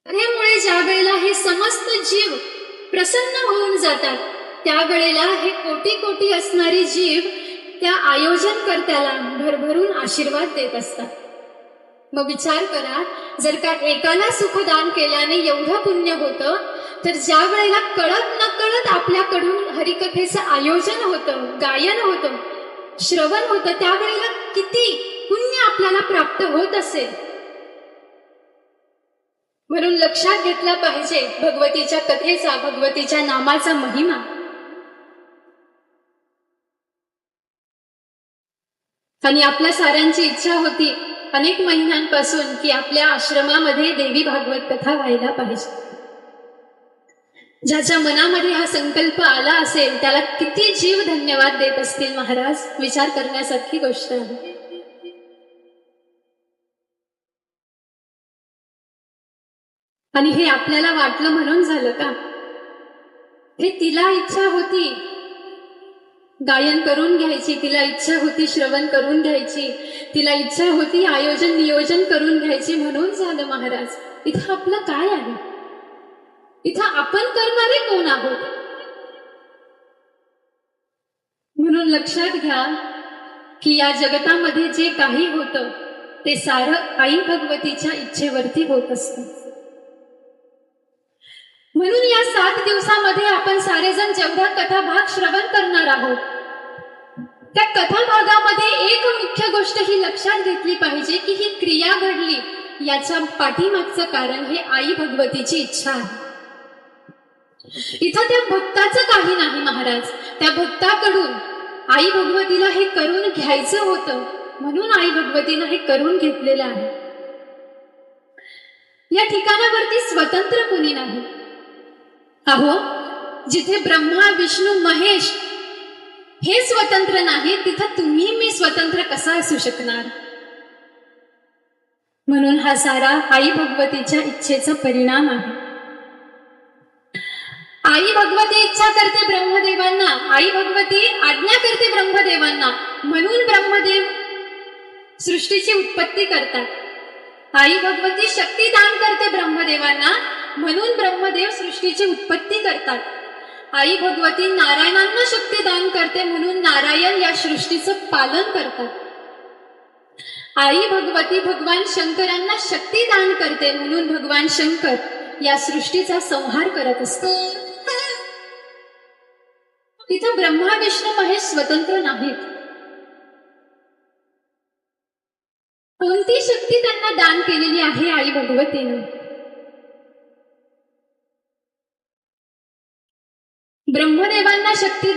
त्यामुळे ज्या वेळेला हे समस्त जीव प्रसन्न होऊन जातात, त्या वेळेला हे कोटी कोटी असणारे जीव त्या आयोजनकर्त्याला भरभरून आशीर्वाद देत असतात. मग विचार करा, जर का एकाला सुखदान केल्याने एवढं पुण्य होतं, तर ज्या वेळेला कळत नकळत आपल्याकडून हरिकथेचं आयोजन होतं, गायन होतं, श्रवण होतं, त्यावेळेला किती पुण्य आपल्याला प्राप्त होत असेल. म्हणून लक्षात घेतला पाहिजे भगवतीच्या कथेचा, भगवतीच्या नामाचा महिमा. आणि आपल्या साऱ्यांची इच्छा होती अनेक महिन्यांपासून की आपल्या आश्रमामध्ये देवी भागवत कथा व्हायला पाहिजे. ज्याच्या मनामध्ये हा संकल्प आला असेल त्याला किती जीव धन्यवाद देत असतील महाराज, विचार करण्यासारखी गोष्ट आहे. आणि हे आपल्याला वाटलं म्हणून झालं का? हे तिला इच्छा होती गायन करून घ्यायची, तिला इच्छा होती श्रवण करून घ्यायची, तिला इच्छा होती आयोजन नियोजन करून घ्यायची, म्हणून झालं महाराज. इथं आपलं काय आहे? इथं आपण करणारे कोण आहोत? म्हणून लक्षात घ्या की या जगतामध्ये जे काही होतं ते सारं आई भगवतीच्या इच्छेवरती होत असतं. म्हणून या 7 दिवसामध्ये आपण सारेजण जेवढा कथाभाग श्रवण करणार आहोत, त्या कथाभागामध्ये एक मुख्य गोष्ट ही लक्षात घेतली पाहिजे की ही क्रिया घडली याच्या पाठीमागचं कारण हे आई भगवतीची इच्छा आहे. इथं त्या भक्ताचं काही नाही महाराज. त्या भक्ताकडून आई भगवतीला हे करून घ्यायचं होतं, म्हणून आई भगवतीनं हे करून घेतलेलं आहे. या ठिकाणावरती स्वतंत्र कुणी नाही. अहो, जिथे ब्रह्मा विष्णू महेश हे स्वतंत्र नाही, तिथं तुम्ही मी स्वतंत्र कसा असू शकणार? म्हणून हा सारा आई भगवतीच्या इच्छेचा परिणाम आहे. आई भगवती इच्छा करते ब्रह्मदेवांना, आई भगवती आज्ञा करते ब्रह्मदेवांना, म्हणून ब्रह्मदेव सृष्टीची उत्पत्ती करतात. आई भगवती शक्ती दान करते ब्रह्मदेवांना, म्हणून ब्रह्मदेव सृष्टीची उत्पत्ती करतात. आई भगवती नारायणांना शक्ती दान करते, म्हणून नारायण या सृष्टीचं पालन करतात. आई भगवती भगवान शंकरांना शक्ती दान करते, म्हणून भगवान शंकर या सृष्टीचा संहार करत असतात. तिथं ब्रह्मा विष्णू महेश स्वतंत्र नाहीत. कोणती शक्ती त्यांना दान केलेली आहे आई भगवतीनं? ब्रह्मदेवांना शक्ती